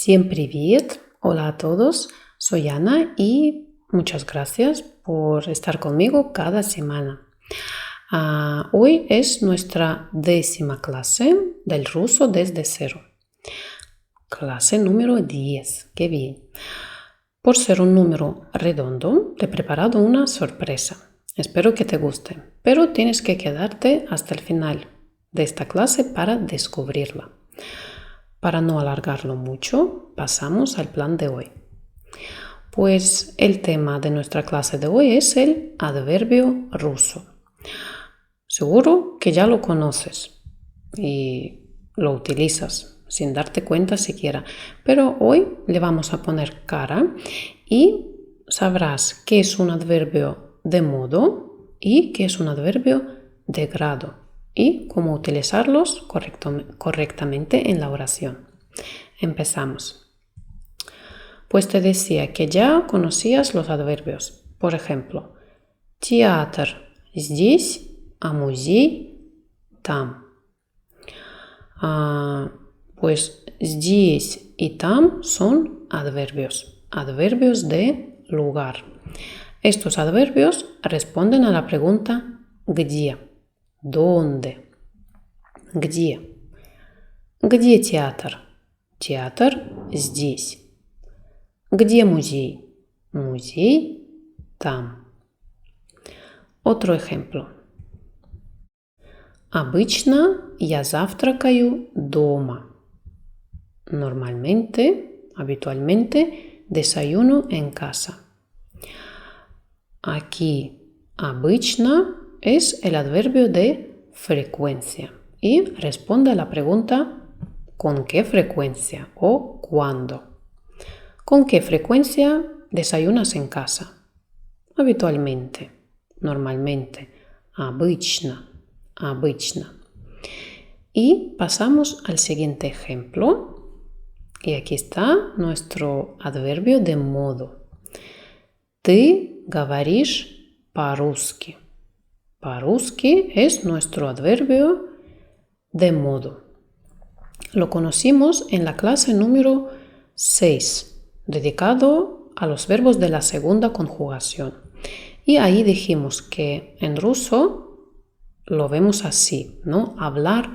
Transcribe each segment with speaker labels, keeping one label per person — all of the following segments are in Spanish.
Speaker 1: Всем привет! Hola a todos, soy Ana y muchas gracias por estar conmigo cada semana. Hoy es nuestra 10ª clase del ruso desde cero. Clase número 10, qué bien. Por ser un número redondo, te he preparado una sorpresa. Espero que te guste, pero tienes que quedarte hasta el final de esta clase para descubrirla. Para no alargarlo mucho, pasamos al plan de hoy. Pues el tema de nuestra clase de hoy es el adverbio ruso. Seguro que ya lo conoces y lo utilizas sin darte cuenta siquiera, pero hoy le vamos a poner cara y sabrás qué es un adverbio de modo y qué es un adverbio de grado y cómo utilizarlos correctamente en la oración. Empezamos. Pues te decía que ya conocías los adverbios. Por ejemplo, театр здесь, а музей там. Pues здесь y там son adverbios de lugar. Estos adverbios responden a la pregunta где, ¿dónde? Где? Где театр? Театр здесь. Где музей? Музей там. Otro ejemplo. Обычно я завтракаю дома. Normalmente, habitualmente, desayuno en casa. Aquí, обычно es el adverbio de frecuencia y responde a la pregunta ¿con qué frecuencia o cuándo? ¿Con qué frecuencia desayunas en casa? Habitualmente, normalmente, обычно. Y pasamos al siguiente ejemplo. Y aquí está nuestro adverbio de modo. Ты говоришь по-русски. По-русски es nuestro adverbio de modo. Lo conocimos en la clase número 6, dedicado a los verbos de la segunda conjugación. Y ahí dijimos que en ruso lo vemos así, ¿no? Hablar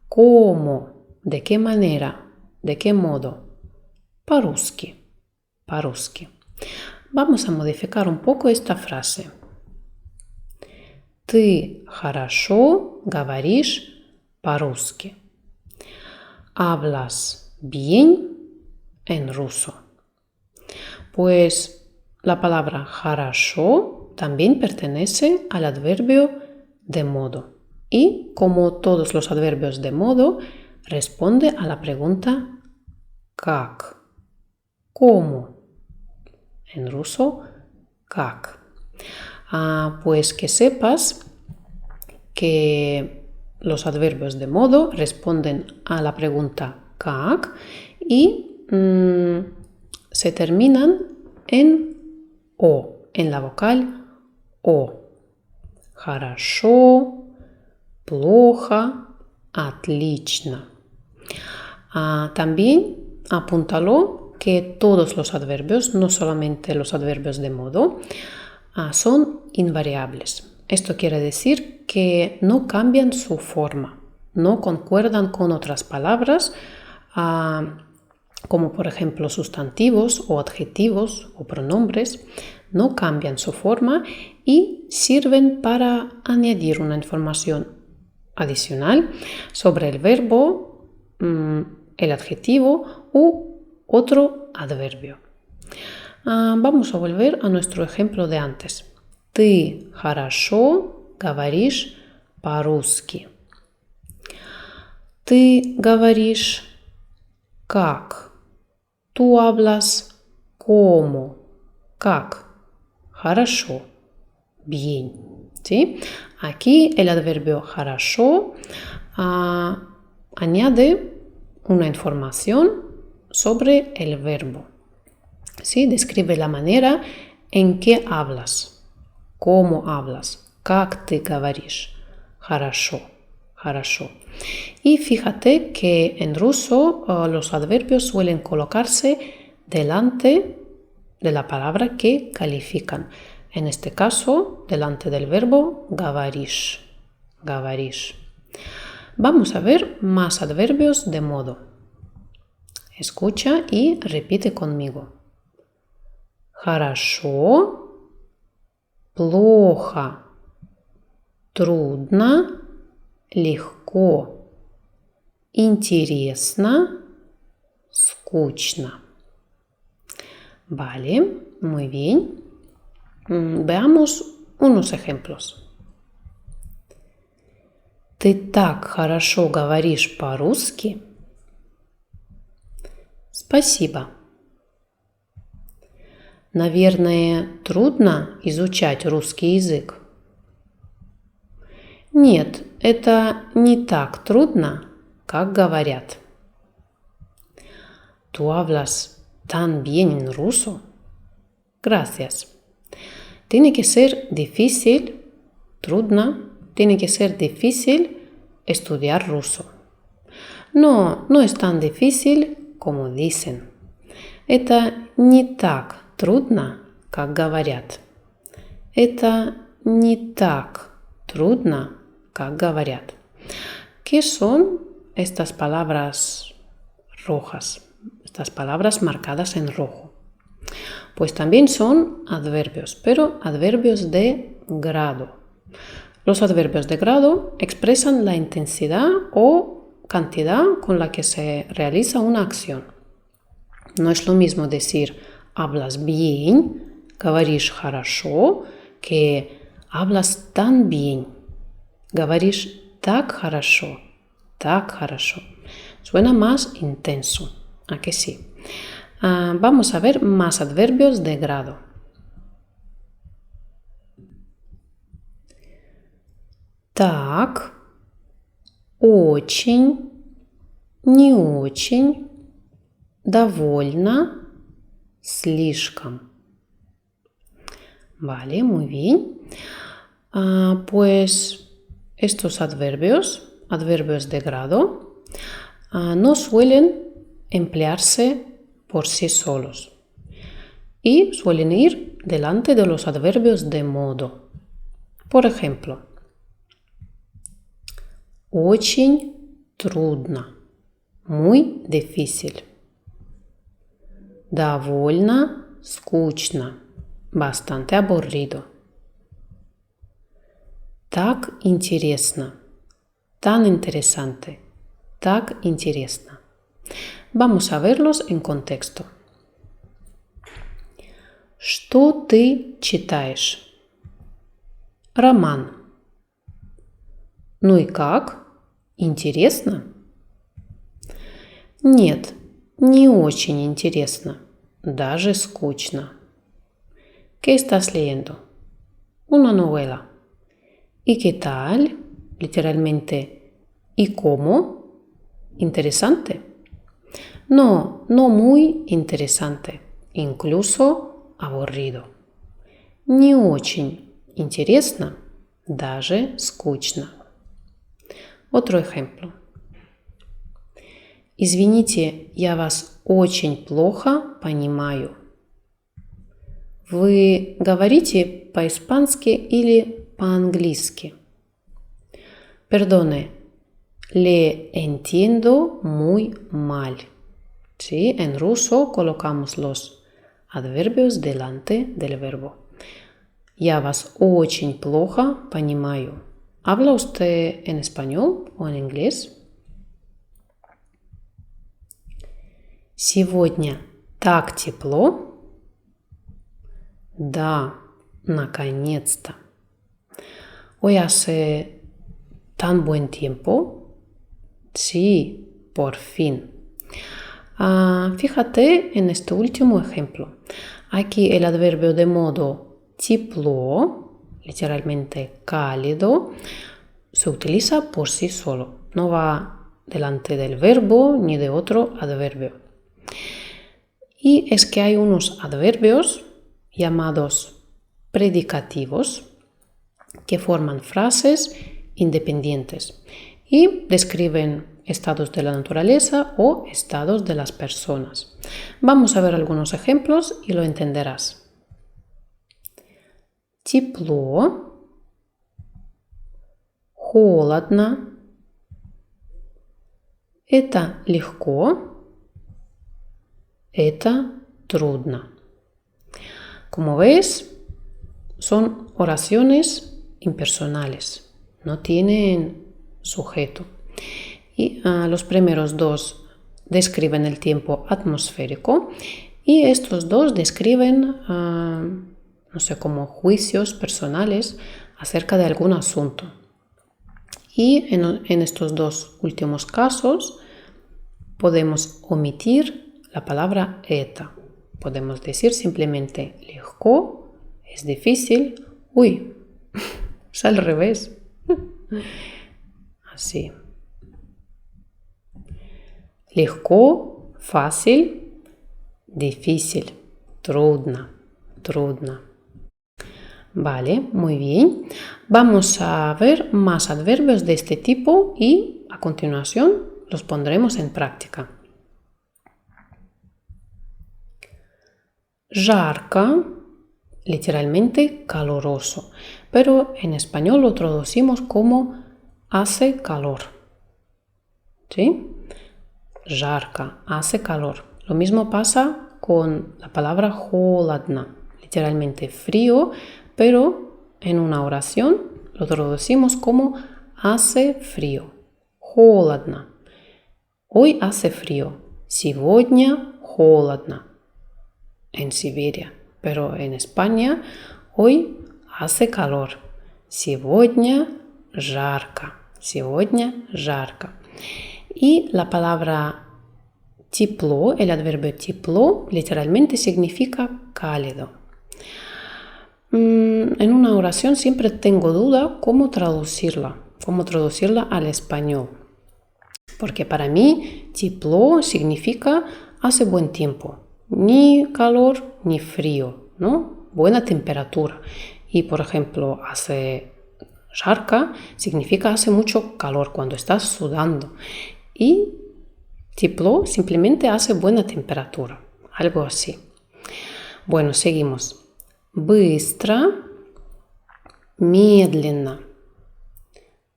Speaker 1: cómo, de qué manera, de qué modo. По-русски. По-русски. Vamos a modificar un poco esta frase. Ты хорошо говоришь по-русски. Hablas bien en ruso. Pues la palabra хорошо también pertenece al adverbio de modo. Y como todos los adverbios de modo, responde a la pregunta как. ¿Cómo? En ruso, как. Pues que sepas que los adverbios de modo responden a la pregunta как y se terminan en o, en la vocal o. Хорошо, плохо, отлично. También apúntalo que todos los adverbios, no solamente los adverbios de modo, son invariables. Esto quiere decir que no cambian su forma, no concuerdan con otras palabras, como por ejemplo sustantivos o adjetivos o pronombres, no cambian su forma y sirven para añadir una información adicional sobre el verbo, el adjetivo u otro adverbio. Vamos a volver a nuestro ejemplo de antes. Ты хорошо говоришь по-русски. Ты говоришь как. Tú hablas como. Как. Хорошо. Bien. ¿Sí? Aquí el adverbio хорошо añade una información sobre el verbo. ¿Sí? Describe la manera en que hablas. ¿Cómo hablas? Как ты говоришь? Хорошо. хорошо. Y fíjate que en ruso los adverbios suelen colocarse delante de la palabra que califican. En este caso, delante del verbo говоришь. Говоришь. Vamos a ver más adverbios de modo. Escucha y repite conmigo. Хорошо, плохо, трудно, легко, интересно, скучно. Vale, muy bien. Veamos unos ejemplos. Ты так хорошо говоришь по-русски. Спасибо. Наверное, трудно изучать русский язык. Нет, это не так трудно, как говорят. ¿Tú hablas tan bien en ruso? Gracias. Tiene que ser difícil, трудно, tiene que ser difícil estudiar ruso. No, no es tan difícil como dicen. Это не так трудно, как говорят. Это не так трудно, как говорят. ¿Qué son estas palabras rojas? Estas palabras marcadas en rojo. Pues también son adverbios, pero adverbios de grado. Los adverbios de grado expresan la intensidad o cantidad con la que se realiza una acción. No es lo mismo decir hablas bien, говоришь хорошо, que hablas tan bien, говоришь так хорошо, так хорошо. Suena más intenso, ¿a que sí? Vamos a ver más adverbios de grado. Так, очень, не очень, довольно, слишком. Vale, muy bien. Pues estos adverbios, adverbios de grado, no suelen emplearse por sí solos y suelen ir delante de los adverbios de modo. Por ejemplo, очень трудно, muy difícil. Довольно скучно, bastante aburrido. Так интересно, tan interesante, так интересно. Vamos a verlos en contexto. Что ты читаешь? Роман. Ну и как? Интересно? Нет, не очень интересно, даже скучно. ¿Qué estás leyendo? Una novela. ¿Y qué tal? Literalmente, ¿y cómo? Interesante. No, no muy interesante, incluso aburrido. Не очень интересно, даже скучно. Otro ejemplo. Извините, я вас очень плохо понимаю. Вы говорите по-испански или по-английски? Perdone, le entiendo muy mal. Sí, en ruso colocamos los adverbios delante del verbo. Я вас очень плохо понимаю. ¿Habla usted en español o en inglés? Сегодня так тепло. Да, наконец-то. Hoy hace tan buen tiempo. Sí, por fin. Fíjate en este último ejemplo. Aquí el adverbio de modo тепло, literalmente cálido, se utiliza por sí solo. No va delante del verbo ni de otro adverbio. Y es que hay unos adverbios llamados predicativos que forman frases independientes y describen estados de la naturaleza o estados de las personas. Vamos a ver algunos ejemplos y lo entenderás. Тепло, холодно. Это легко, это трудно. Como ves, son oraciones impersonales, no tienen sujeto. Y los primeros dos describen el tiempo atmosférico y estos dos describen, como juicios personales acerca de algún asunto. Y en estos dos últimos casos podemos omitir la palabra это. Podemos decir simplemente легко, es difícil. Uy, es al revés. Así. Легко, fácil, difícil, трудно, трудно. Vale, muy bien. Vamos a ver más adverbios de este tipo y a continuación los pondremos en práctica. Жарко, literalmente caloroso, pero en español lo traducimos como hace calor. ¿Sí? Жарко, hace calor. Lo mismo pasa con la palabra холодно, literalmente frío, pero en una oración lo traducimos como hace frío. Холодно. Hoy hace frío. Сегодня холодно. En Siberia. Pero en España hoy hace calor. Сегодня жарко. Сегодня жарко. Y la palabra тепло, el adverbio тепло, literalmente significa cálido. En una oración siempre tengo duda cómo traducirla al español. Porque para mí, тепло significa hace buen tiempo. Ni calor ni frío, ¿no? Buena temperatura. Y por ejemplo, hace жарко significa hace mucho calor cuando estás sudando. Y тепло simplemente hace buena temperatura. Algo así. Bueno, seguimos. Быстро, медленно,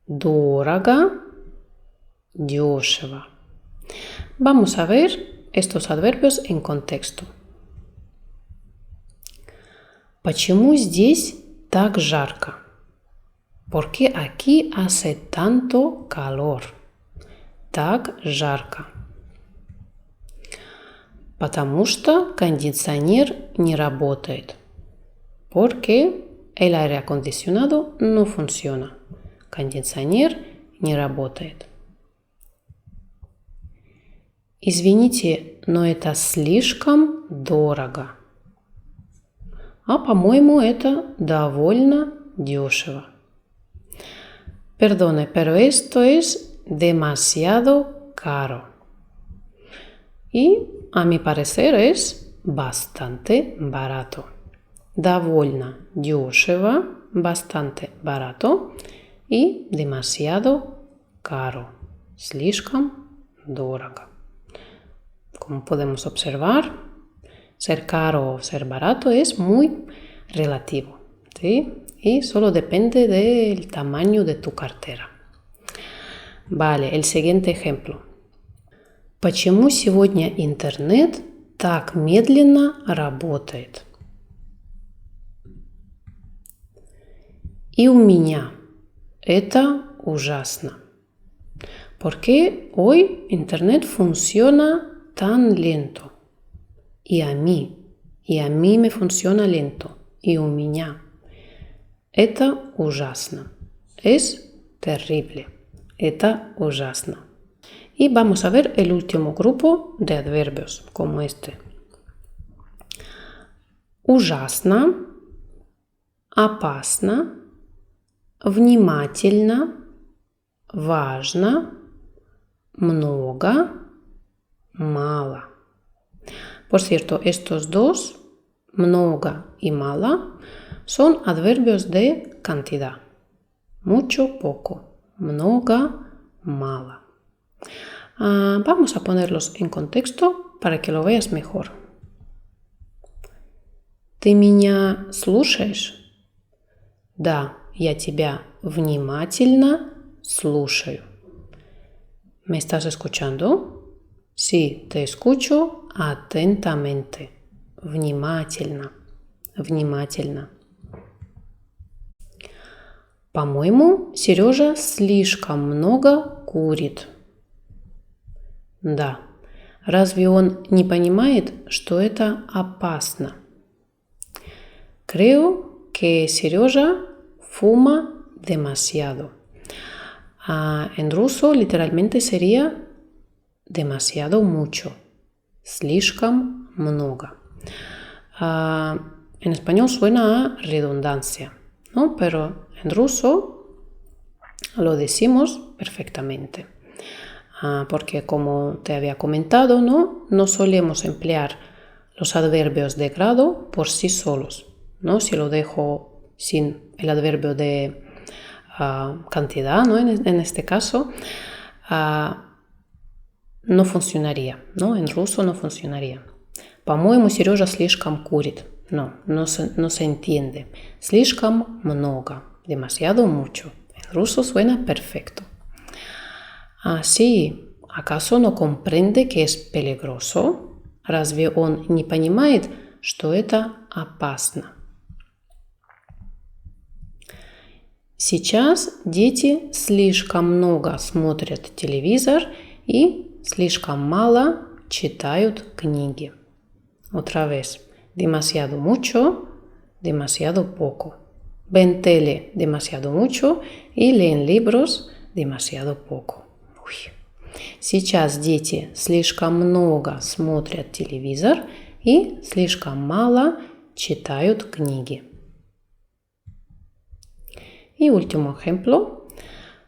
Speaker 1: дорого, дешево. Vamos a ver estos adverbios en contexto. Почему здесь так жарко? ¿Por qué aquí hace tanto calor? Так жарко. Потому что кондиционер не работает. Porque el aire acondicionado no funciona. Кондиционер не работает. Извините, но это слишком дорого. А по-моему, это довольно дешево. Perdone, pero esto es demasiado caro. Y a mi parecer es bastante barato. Довольно дешево, bastante barato y demasiado caro, слишком дорого. Como podemos observar, ser caro o ser barato es muy relativo, ¿sí? Y solo depende del tamaño de tu cartera. Vale, el siguiente ejemplo. Почему сегодня интернет так медленно работает? Y у меня. Это ужасно. ¿Por qué hoy Internet funciona tan lento? Y a mí me funciona lento. Y у меня. Это ужасно. Es terrible. Это ужасно. Y vamos a ver el último grupo de adverbios, como este. Ужасно, опасно, внимательно, важно, много, мало. Por cierto, estos dos, много y mala, son adverbios de cantidad. Mucho, poco. Много, mala. Vamos a ponerlos en contexto para que lo veas mejor. Ты меня слушаешь? Да, я тебя внимательно слушаю. ¿Me estás escuchando? Sí, te escucho atentamente. Внимательно. Внимательно. По-моему, Сережа слишком много курит. Да. Разве он не понимает, что это опасно? Creo que Serежа fuma demasiado. En ruso literalmente sería demasiado mucho. Слишком много. En español suena a redundancia, ¿no? Pero en ruso lo decimos perfectamente. Porque como te había comentado, no solemos emplear los adverbios de grado por sí solos, ¿no? Si lo dejo sin el adverbio de cantidad, ¿no? En este caso, no funcionaría, ¿no? En ruso no funcionaría. По-моему, Сережа слишком курит. No se entiende. Слишком много. Demasiado mucho. En ruso suena perfecto. Sí, ¿acaso no comprende que es peligroso? Разве он не понимает, что это опасно? Сейчас дети слишком много смотрят телевизор и слишком мало читают книги. Otra vez, demasiado mucho, demasiado poco. Ven tele demasiado mucho y leen libros demasiado poco. Сейчас дети слишком много смотрят телевизор и слишком мало читают книги. И último ejemplo.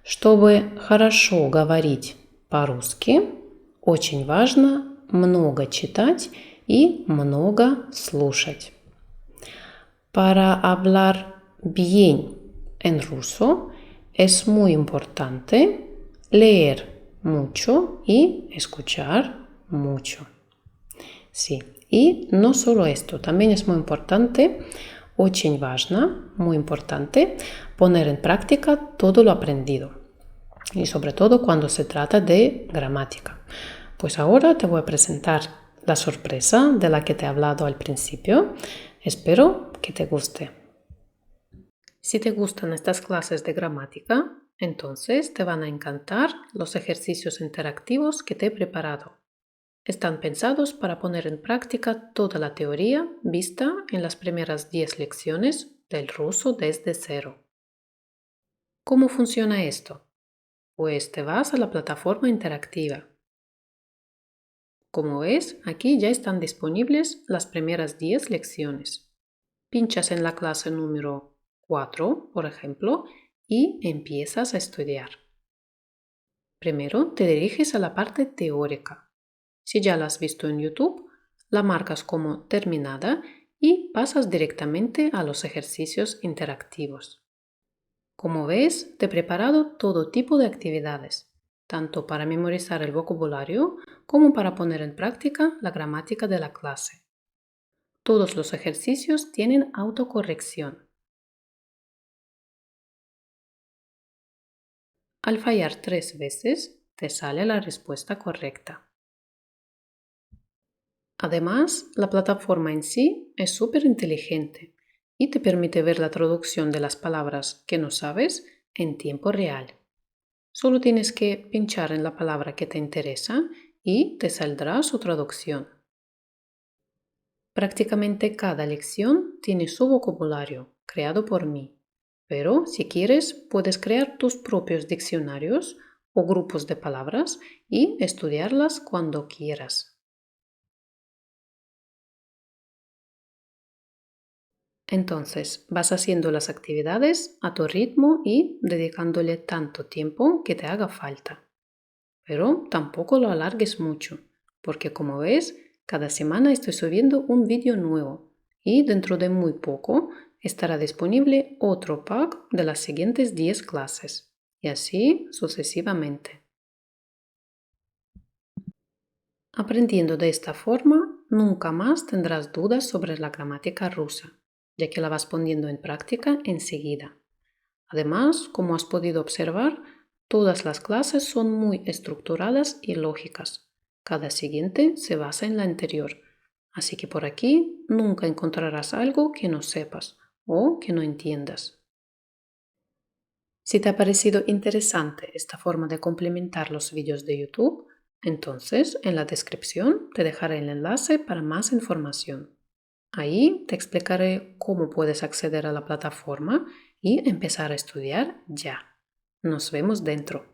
Speaker 1: Чтобы хорошо говорить по-русски, очень важно много читать и много слушать. Para hablar bien en ruso es muy importante leer mucho y escuchar mucho. Sí, y no solo esto, también es muy importante, очень важно, muy importante, poner en práctica todo lo aprendido. Y sobre todo cuando se trata de gramática. Pues ahora te voy a presentar la sorpresa de la que te he hablado al principio. Espero que te guste. Si te gustan estas clases de gramática, entonces te van a encantar los ejercicios interactivos que te he preparado. Están pensados para poner en práctica toda la teoría vista en las primeras 10 lecciones del ruso desde cero. ¿Cómo funciona esto? Pues te vas a la plataforma interactiva. Como ves, aquí ya están disponibles las primeras 10 lecciones. Pinchas en la clase número 4, por ejemplo, y empiezas a estudiar. Primero te diriges a la parte teórica. Si ya la has visto en YouTube, la marcas como terminada y pasas directamente a los ejercicios interactivos. Como ves, te he preparado todo tipo de actividades, tanto para memorizar el vocabulario como para poner en práctica la gramática de la clase. Todos los ejercicios tienen autocorrección. Al fallar 3 veces, te sale la respuesta correcta. Además, la plataforma en sí es súper inteligente y te permite ver la traducción de las palabras que no sabes en tiempo real. Solo tienes que pinchar en la palabra que te interesa y te saldrá su traducción. Prácticamente cada lección tiene su vocabulario, creado por mí. Pero si quieres, puedes crear tus propios diccionarios o grupos de palabras y estudiarlas cuando quieras. Entonces, vas haciendo las actividades a tu ritmo y dedicándole tanto tiempo que te haga falta. Pero tampoco lo alargues mucho, porque como ves, cada semana estoy subiendo un vídeo nuevo y dentro de muy poco estará disponible otro pack de las siguientes 10 clases, y así sucesivamente. Aprendiendo de esta forma, nunca más tendrás dudas sobre la gramática rusa, ya que la vas poniendo en práctica enseguida. Además, como has podido observar, todas las clases son muy estructuradas y lógicas. Cada siguiente se basa en la anterior, así que por aquí nunca encontrarás algo que no sepas o que no entiendas. Si te ha parecido interesante esta forma de complementar los vídeos de YouTube, entonces en la descripción te dejaré el enlace para más información. Ahí te explicaré cómo puedes acceder a la plataforma y empezar a estudiar ya. Nos vemos dentro.